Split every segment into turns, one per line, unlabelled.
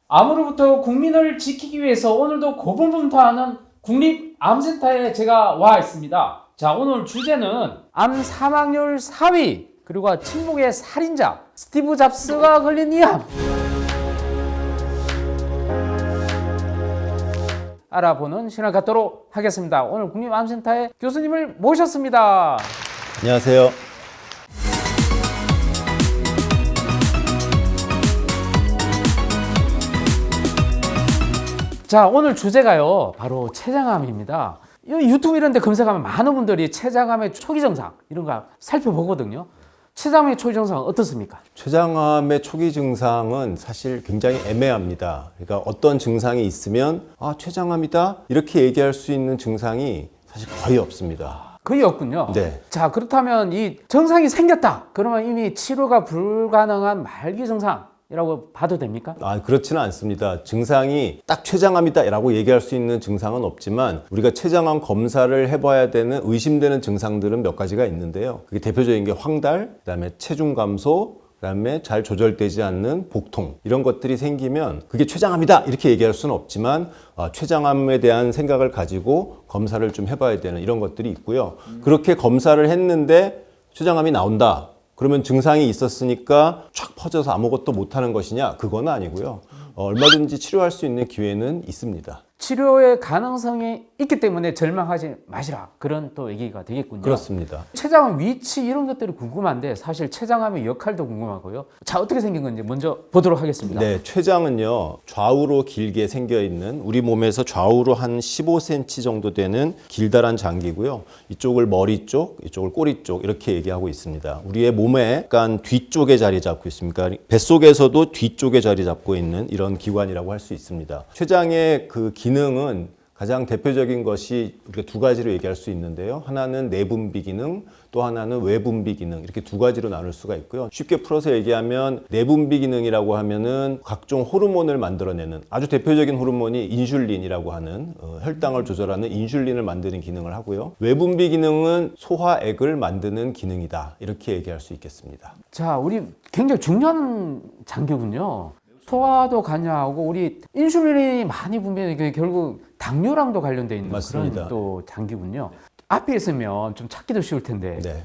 암으로부터 국민을 지키기 위해서 오늘도 고군분투하는 국립암센터에 제가 와 있습니다. 자, 오늘 주제는 암 사망률 4위 그리고 침묵의 살인자 스티브 잡스가 걸린 이 암 알아보는 시간을 갖도록 하겠습니다. 오늘 국립암센터에 교수님을 모셨습니다.
안녕하세요.
자, 오늘 주제가요 바로 췌장암입니다. 유튜브 이런 데 검색하면 많은 분들이 췌장암의 초기 증상 이런 거 살펴보거든요. 췌장암의 초기 증상은 어떻습니까?
췌장암의 초기 증상은 사실 굉장히 애매합니다. 그러니까 어떤 증상이 있으면 췌장암이다 이렇게 얘기할 수 있는 증상이 사실 거의 없습니다.
거의 없군요.
네.
자, 그렇다면 이 증상이 생겼다 그러면 이미 치료가 불가능한 말기 증상이라고 봐도 됩니까?
그렇지는 않습니다. 증상이 딱 췌장암이다 라고 얘기할 수 있는 증상은 없지만 우리가 췌장암 검사를 해봐야 되는 의심되는 증상들은 몇 가지가 있는데요. 그게 대표적인 게 황달, 그다음에 체중 감소, 그다음에 잘 조절되지 않는 복통 이런 것들이 생기면 그게 췌장암이다 이렇게 얘기할 수는 없지만 췌장암에 대한 생각을 가지고 검사를 좀 해봐야 되는 이런 것들이 있고요. 그렇게 검사를 했는데 췌장암이 나온다. 그러면 증상이 있었으니까 쫙 퍼져서 아무것도 못하는 것이냐? 그건 아니고요. 얼마든지 치료할 수 있는 기회는 있습니다.
치료의 가능성이 있기 때문에 절망하지 마시라 그런 또 얘기가 되겠군요.
그렇습니다.
췌장암 위치 이런 것들이 궁금한데 사실 췌장암의 역할도 궁금하고요. 자, 어떻게 생긴 건지 먼저 보도록 하겠습니다.
네, 췌장은요 좌우로 길게 생겨 있는 우리 몸에서 좌우로 한 15cm 정도 되는 길다란 장기고요. 이쪽을 머리 쪽, 이쪽을 꼬리 쪽 이렇게 얘기하고 있습니다. 우리의 몸의 약간 뒤쪽에 자리 잡고 있습니다. 뱃속에서도 뒤쪽에 자리 잡고 있는 이런 기관이라고 할 수 있습니다. 췌장의 그 기능은 가장 대표적인 것이 우리가 두 가지로 얘기할 수 있는데요. 하나는 내분비 기능, 또 하나는 외분비 기능 이렇게 두 가지로 나눌 수가 있고요. 쉽게 풀어서 얘기하면 내분비 기능이라고 하면은 각종 호르몬을 만들어내는 아주 대표적인 호르몬이 인슐린이라고 하는 혈당을 조절하는 인슐린을 만드는 기능을 하고요. 외분비 기능은 소화액을 만드는 기능이다 이렇게 얘기할 수 있겠습니다.
자, 우리 굉장히 중요한 장기군요. 소화도 관여하고 우리 인슐린이 많이 분비되는 결국 당뇨랑도 관련돼 있는
맞습니다.
그런 또 장기군요. 앞에 있으면 좀 찾기도 쉬울 텐데
네.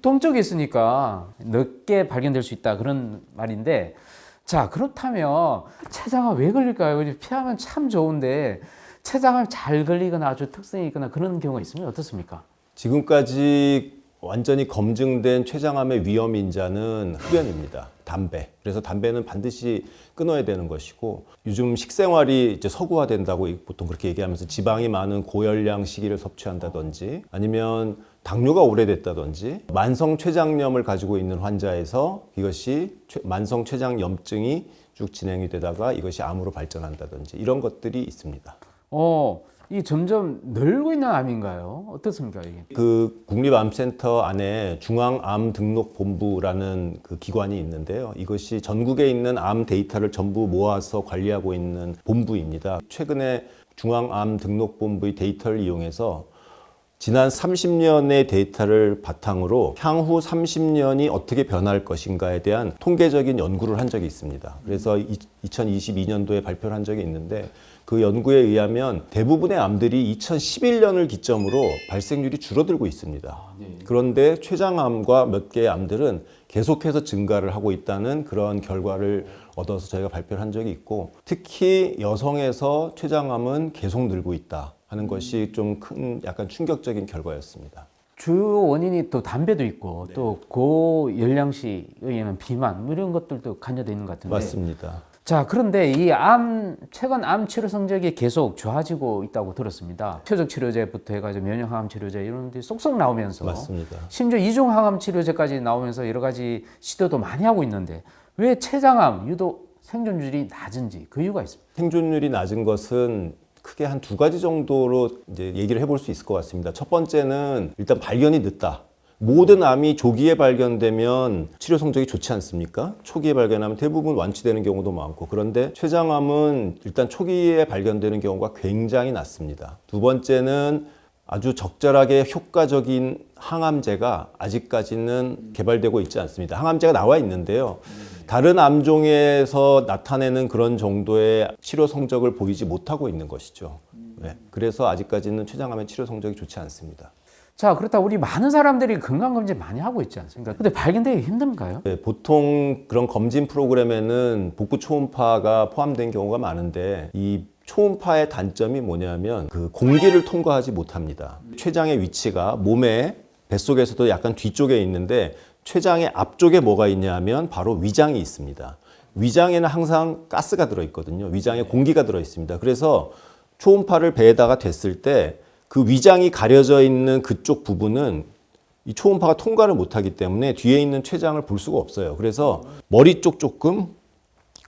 동쪽에 있으니까 늦게 발견될 수 있다 그런 말인데 자, 그렇다면 췌장암 왜 걸릴까요? 피하면 참 좋은데 췌장암 잘 걸리거나 아주 특성이 있거나 그런 경우가 있으면 어떻습니까?
지금까지 완전히 검증된 췌장암의 위험 인자는 흡연입니다. 담배. 그래서 담배는 반드시 끊어야 되는 것이고 요즘 식생활이 이제 서구화된다고 보통 그렇게 얘기하면서 지방이 많은 고열량 식이를 섭취한다든지 아니면 당뇨가 오래됐다든지 만성 췌장염을 가지고 있는 환자에서 이것이 만성 췌장염증이 쭉 진행이 되다가 이것이 암으로 발전한다든지 이런 것들이 있습니다.
이 점점 늘고 있는 암인가요? 어떻습니까, 이게?
그 국립암센터 안에 중앙암등록본부라는 그 기관이 있는데요. 이것이 전국에 있는 암 데이터를 전부 모아서 관리하고 있는 본부입니다. 최근에 중앙암등록본부의 데이터를 이용해서 지난 30년의 데이터를 바탕으로 향후 30년이 어떻게 변할 것인가에 대한 통계적인 연구를 한 적이 있습니다. 그래서 2022년도에 발표를 한 적이 있는데 그 연구에 의하면 대부분의 암들이 2011년을 기점으로 발생률이 줄어들고 있습니다. 그런데 췌장암과 몇 개의 암들은 계속해서 증가를 하고 있다는 그런 결과를 얻어서 저희가 발표를 한 적이 있고 특히 여성에서 췌장암은 계속 늘고 있다 하는 것이 좀 큰 약간 충격적인 결과였습니다.
주 원인이 또 담배도 있고 또 고열량시에 의한 비만 뭐 이런 것들도 관여되어 있는 것 같은데
맞습니다.
자, 그런데 최근 암 치료 성적이 계속 좋아지고 있다고 들었습니다. 표적 치료제부터 해가지고 면역 항암 치료제 이런 데 쏙쏙 나오면서
맞습니다.
심지어 이중 항암 치료제까지 나오면서 여러 가지 시도도 많이 하고 있는데 왜 췌장암 유독 생존율이 낮은지 그 이유가 있습니다.
생존율이 낮은 것은 크게 한 두 가지 정도로 이제 얘기를 해볼 수 있을 것 같습니다. 첫 번째는 일단 발견이 늦다. 모든 암이 조기에 발견되면 치료 성적이 좋지 않습니까? 초기에 발견하면 대부분 완치되는 경우도 많고 그런데 췌장암은 일단 초기에 발견되는 경우가 굉장히 낮습니다. 두 번째는 아주 적절하게 효과적인 항암제가 아직까지는 개발되고 있지 않습니다. 항암제가 나와 있는데요. 다른 암종에서 나타내는 그런 정도의 치료 성적을 보이지 못하고 있는 것이죠. 네. 그래서 아직까지는 췌장암의 치료 성적이 좋지 않습니다.
자, 그렇다 우리 많은 사람들이 건강검진 많이 하고 있지 않습니까? 근데 발견되기 힘든가요?
네, 보통 그런 검진 프로그램에는 복부 초음파가 포함된 경우가 많은데 이 초음파의 단점이 뭐냐면 그 공기를 통과하지 못합니다. 췌장의 위치가 몸의 뱃속에서도 약간 뒤쪽에 있는데 췌장의 앞쪽에 뭐가 있냐면 바로 위장이 있습니다. 위장에는 항상 가스가 들어있거든요. 위장에 공기가 들어있습니다. 그래서 초음파를 배에다가 댔을 때 그 위장이 가려져 있는 그쪽 부분은 이 초음파가 통과를 못하기 때문에 뒤에 있는 췌장을 볼 수가 없어요. 그래서 머리 쪽 조금,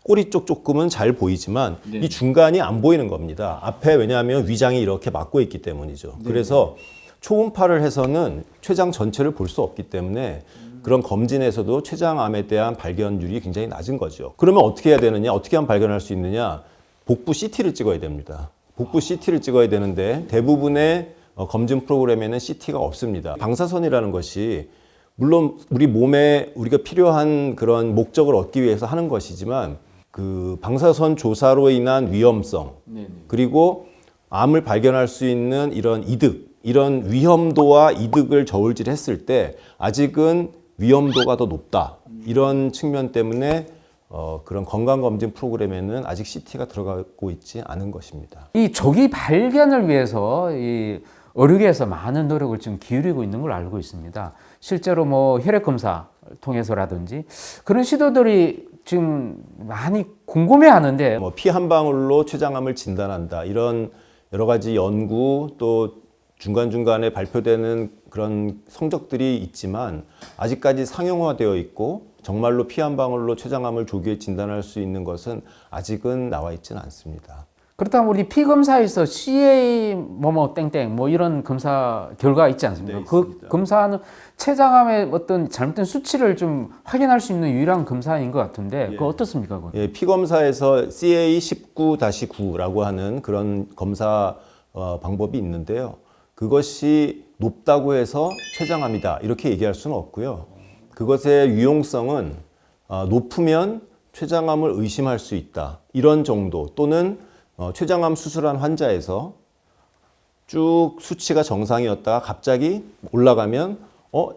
꼬리 쪽 조금은 잘 보이지만 이 중간이 안 보이는 겁니다. 앞에 왜냐하면 위장이 이렇게 막고 있기 때문이죠. 그래서 초음파를 해서는 췌장 전체를 볼 수 없기 때문에 그런 검진에서도 췌장암에 대한 발견율이 굉장히 낮은 거죠. 그러면 어떻게 해야 되느냐? 어떻게 하면 발견할 수 있느냐? 복부 CT를 찍어야 됩니다. 복부 CT를 찍어야 되는데 대부분의 검진 프로그램에는 CT가 없습니다. 방사선이라는 것이 물론 우리 몸에 우리가 필요한 그런 목적을 얻기 위해서 하는 것이지만 그 방사선 조사로 인한 위험성 그리고 암을 발견할 수 있는 이런 이득, 이런 위험도와 이득을 저울질했을 때 아직은 위험도가 더 높다. 이런 측면 때문에 그런 건강검진 프로그램에는 아직 CT가 들어가고 있지 않은 것입니다.
이 조기 발견을 위해서 이 의료계에서 많은 노력을 지금 기울이고 있는 걸 알고 있습니다. 실제로 뭐 혈액 검사 통해서라든지 그런 시도들이 지금 많이 궁금해하는데
뭐 피 한 방울로 췌장암을 진단한다. 이런 여러 가지 연구 또 중간중간에 발표되는 그런 성적들이 있지만 아직까지 상용화되어 있고 정말로 피 한 방울로 췌장암을 조기에 진단할 수 있는 것은 아직은 나와 있지는 않습니다.
그렇다면 우리 피 검사에서 CA 뭐뭐 땡땡 뭐 이런 검사 결과 있지 않습니까?
네,
그
있습니다.
검사는 췌장암의 어떤 잘못된 수치를 좀 확인할 수 있는 유일한 검사인 것 같은데 그거 어떻습니까? 그건?
예, 피 검사에서 CA19-9라고 하는 그런 검사 방법이 있는데요. 그것이 높다고 해서 췌장암이다 이렇게 얘기할 수는 없고요. 그것의 유용성은 높으면 췌장암을 의심할 수 있다 이런 정도 또는 췌장암 수술한 환자에서 쭉 수치가 정상이었다가 갑자기 올라가면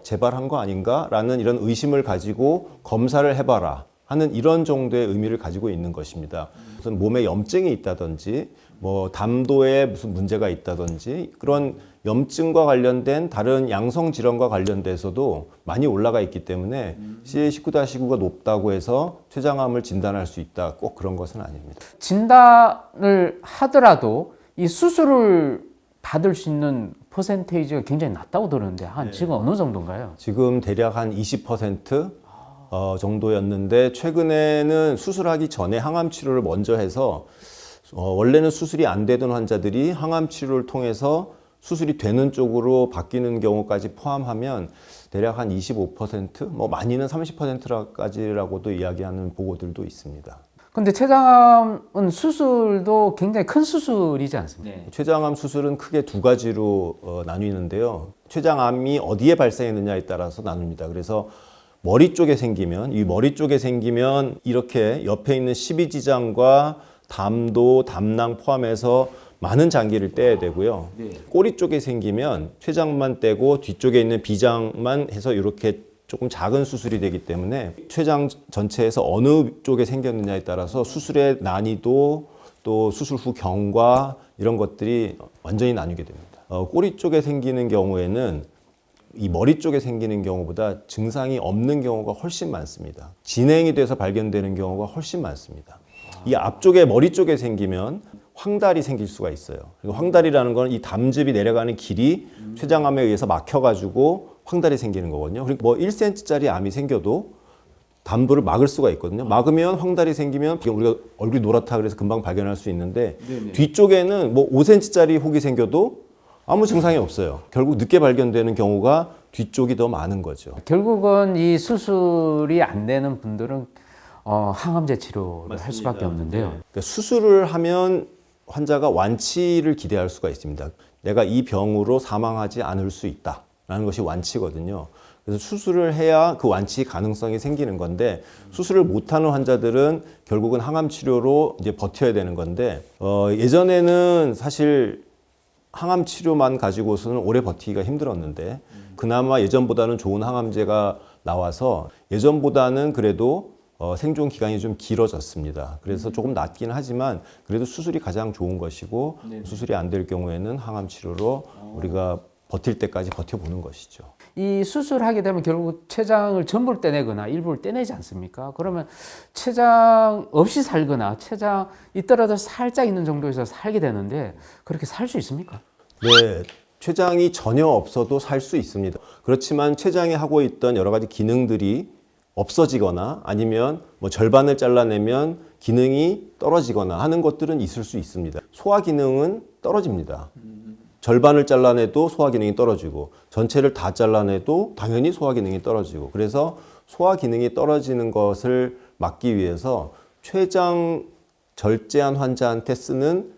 재발한 거 아닌가 라는 이런 의심을 가지고 검사를 해봐라 하는 이런 정도의 의미를 가지고 있는 것입니다. 무슨 몸에 염증이 있다든지 뭐 담도에 무슨 문제가 있다든지 그런 염증과 관련된 다른 양성 질환과 관련돼서도 많이 올라가 있기 때문에 CA19-9가 높다고 해서 췌장암을 진단할 수 있다 꼭 그런 것은 아닙니다.
진단을 하더라도 이 수술을 받을 수 있는 퍼센테이지가 굉장히 낮다고 들었는데 지금 어느 정도인가요?
지금 대략 한 20% 정도였는데 최근에는 수술하기 전에 항암 치료를 먼저 해서 원래는 수술이 안 되던 환자들이 항암 치료를 통해서 수술이 되는 쪽으로 바뀌는 경우까지 포함하면 대략 한 25%, 뭐 많이는 30%까지라고도 이야기하는 보고들도 있습니다.
근데 췌장암은 수술도 굉장히 큰 수술이지 않습니까?
췌장암 수술은 크게 두 가지로 나뉘는데요. 췌장암이 어디에 발생했느냐에 따라서 나눕니다. 그래서 머리 쪽에 생기면 이렇게 옆에 있는 십이지장과 담도, 담낭 포함해서 많은 장기를 떼야 되고요. 꼬리 쪽에 생기면 췌장만 떼고 뒤쪽에 있는 비장만 해서 이렇게 조금 작은 수술이 되기 때문에 췌장 전체에서 어느 쪽에 생겼느냐에 따라서 수술의 난이도 또 수술 후 경과 이런 것들이 완전히 나뉘게 됩니다. 꼬리 쪽에 생기는 경우에는 이 머리 쪽에 생기는 경우보다 증상이 없는 경우가 훨씬 많습니다. 진행이 돼서 발견되는 경우가 훨씬 많습니다. 이 앞쪽에 머리 쪽에 생기면 황달이 생길 수가 있어요. 그리고 황달이라는 건 이 담즙이 내려가는 길이 췌장암에 의해서 막혀가지고 황달이 생기는 거거든요. 그리고 뭐 1cm짜리 암이 생겨도 담도를 막을 수가 있거든요. 막으면 황달이 생기면 우리가 얼굴이 노랗다 그래서 금방 발견할 수 있는데 뒤쪽에는 뭐 5cm짜리 혹이 생겨도 아무 증상이 없어요. 결국 늦게 발견되는 경우가 뒤쪽이 더 많은 거죠.
결국은 이 수술이 안 되는 분들은 항암제 치료를 할 수밖에 없는데요.
그러니까 수술을 하면 환자가 완치를 기대할 수가 있습니다. 내가 이 병으로 사망하지 않을 수 있다라는 것이 완치거든요. 그래서 수술을 해야 그 완치 가능성이 생기는 건데 수술을 못하는 환자들은 결국은 항암 치료로 이제 버텨야 되는 건데 예전에는 사실 항암 치료만 가지고서는 오래 버티기가 힘들었는데 그나마 예전보다는 좋은 항암제가 나와서 예전보다는 그래도 생존 기간이 좀 길어졌습니다. 그래서 조금 낫긴 하지만 그래도 수술이 가장 좋은 것이고 수술이 안 될 경우에는 항암 치료로 우리가 버틸 때까지 버텨보는 것이죠.
이 수술하게 되면 결국 췌장을 전부를 떼내거나 일부를 떼내지 않습니까? 그러면 췌장 없이 살거나 췌장 있더라도 살짝 있는 정도에서 살게 되는데 그렇게 살 수 있습니까?
네, 췌장이 전혀 없어도 살 수 있습니다. 그렇지만 췌장이 하고 있던 여러 가지 기능들이 없어지거나 아니면 뭐 절반을 잘라내면 기능이 떨어지거나 하는 것들은 있을 수 있습니다. 소화 기능은 떨어집니다. 절반을 잘라내도 소화 기능이 떨어지고 전체를 다 잘라내도 당연히 소화 기능이 떨어지고 그래서 소화 기능이 떨어지는 것을 막기 위해서 췌장 절제한 환자한테 쓰는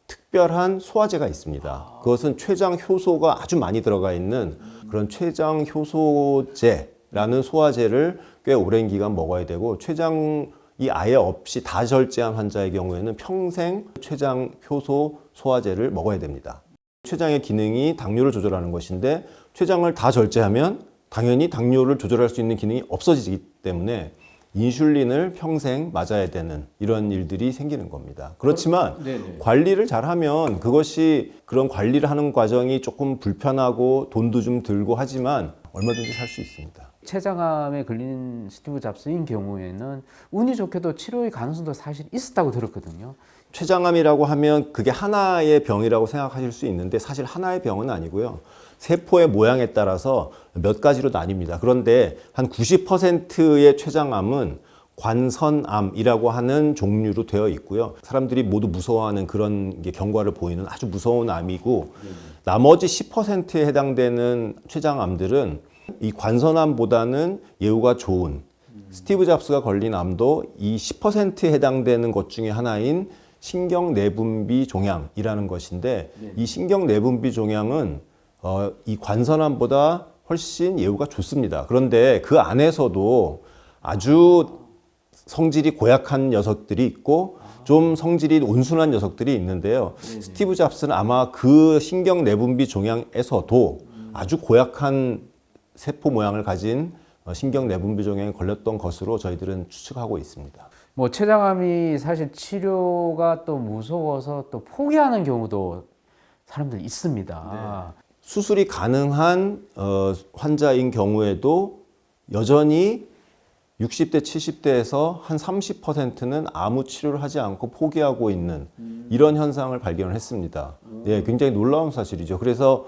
특별한 소화제가 있습니다. 그것은 췌장 효소가 아주 많이 들어가 있는 그런 췌장 효소제라는 소화제를 꽤 오랜 기간 먹어야 되고 췌장이 아예 없이 다 절제한 환자의 경우에는 평생 췌장 효소 소화제를 먹어야 됩니다. 췌장의 기능이 당뇨를 조절하는 것인데 췌장을 다 절제하면 당연히 당뇨를 조절할 수 있는 기능이 없어지기 때문에 인슐린을 평생 맞아야 되는 이런 일들이 생기는 겁니다. 그렇지만 관리를 잘하면 그것이 그런 관리를 하는 과정이 조금 불편하고 돈도 좀 들고 하지만 얼마든지 살 수 있습니다.
췌장암에 걸린 스티브 잡스인 경우에는 운이 좋게도 치료의 가능성도 사실 있었다고 들었거든요.
췌장암이라고 하면 그게 하나의 병이라고 생각하실 수 있는데 사실 하나의 병은 아니고요. 세포의 모양에 따라서 몇 가지로 나뉩니다. 그런데 한 90%의 췌장암은 관선암이라고 하는 종류로 되어 있고요. 사람들이 모두 무서워하는 그런 경과를 보이는 아주 무서운 암이고 나머지 10%에 해당되는 췌장암들은 이 관선암보다는 예후가 좋은 스티브 잡스가 걸린 암도 이 10%에 해당되는 것 중에 하나인 신경내분비 종양이라는 것인데 이 신경내분비 종양은 이 관선암보다 훨씬 예후가 좋습니다. 그런데 그 안에서도 아주 성질이 고약한 녀석들이 있고 좀 성질이 온순한 녀석들이 있는데요. 스티브 잡스는 아마 그 신경내분비 종양에서도 아주 고약한 세포 모양을 가진 신경내분비 종양에 걸렸던 것으로 저희들은 추측하고 있습니다.
뭐 췌장암이 사실 치료가 또 무서워서 또 포기하는 경우도 사람들 있습니다.
수술이 가능한 환자인 경우에도 여전히 60대, 70대에서 한 30%는 아무 치료를 하지 않고 포기하고 있는 이런 현상을 발견을 했습니다. 네, 굉장히 놀라운 사실이죠. 그래서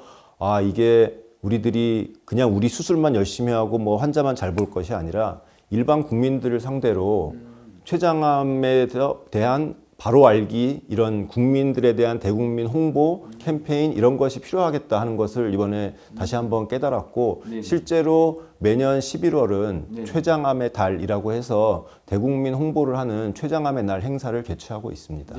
이게 우리들이 그냥 우리 수술만 열심히 하고 뭐 환자만 잘 볼 것이 아니라 일반 국민들을 상대로 췌장암에 대한 바로 알기, 이런 국민들에 대한 대국민 홍보 캠페인 이런 것이 필요하겠다 하는 것을 이번에 다시 한번 깨달았고 실제로 매년 11월은 췌장암의 달이라고 해서 대국민 홍보를 하는 췌장암의 날 행사를 개최하고 있습니다.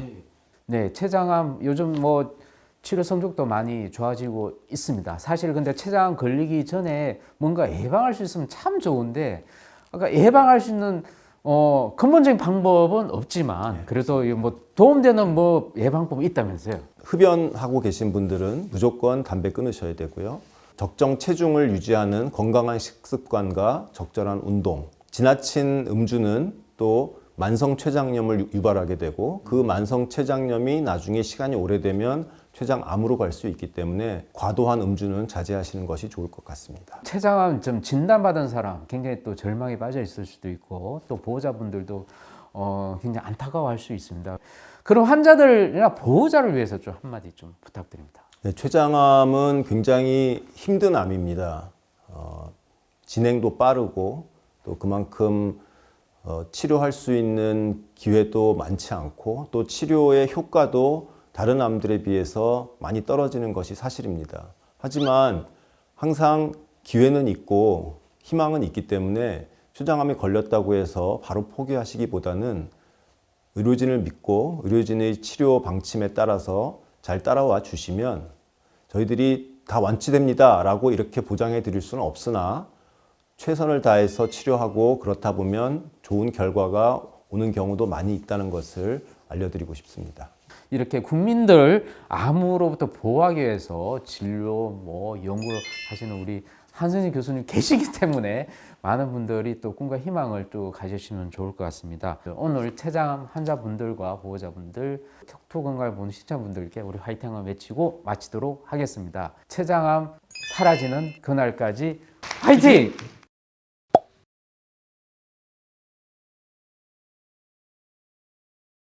네, 췌장암 요즘 뭐 치료 성적도 많이 좋아지고 있습니다. 사실 근데 췌장 걸리기 전에 뭔가 예방할 수 있으면 참 좋은데 아까 예방할 수 있는 근본적인 방법은 없지만 그래도 뭐 도움되는 뭐 예방법이 있다면서요?
흡연하고 계신 분들은 무조건 담배 끊으셔야 되고요. 적정 체중을 유지하는 건강한 식습관과 적절한 운동, 지나친 음주는 또 만성 췌장염을 유발하게 되고 그 만성 췌장염이 나중에 시간이 오래되면 췌장암으로 갈 수 있기 때문에 과도한 음주는 자제하시는 것이 좋을 것 같습니다.
췌장암 좀 진단받은 사람 굉장히 또 절망에 빠져 있을 수도 있고 또 보호자분들도 굉장히 안타까워할 수 있습니다. 그럼 환자들이나 보호자를 위해서 좀 한마디 좀 부탁드립니다.
네, 췌장암은 굉장히 힘든 암입니다. 진행도 빠르고 또 그만큼 치료할 수 있는 기회도 많지 않고 또 치료의 효과도 다른 암들에 비해서 많이 떨어지는 것이 사실입니다. 하지만 항상 기회는 있고 희망은 있기 때문에 췌장암에 걸렸다고 해서 바로 포기하시기보다는 의료진을 믿고 의료진의 치료 방침에 따라서 잘 따라와 주시면 저희들이 다 완치됩니다라고 이렇게 보장해 드릴 수는 없으나 최선을 다해서 치료하고 그렇다 보면 좋은 결과가 오는 경우도 많이 있다는 것을 알려드리고 싶습니다.
이렇게 국민들 암으로부터 보호하기 위해서 진료, 연구를 하시는 우리 한선진 교수님 계시기 때문에 많은 분들이 또 꿈과 희망을 또 가지시면 좋을 것 같습니다. 오늘 췌장암 환자분들과 보호자분들, 톡톡건강을 보는 시청자분들께 우리 화이팅을 외치고 마치도록 하겠습니다. 췌장암 사라지는 그날까지 화이팅!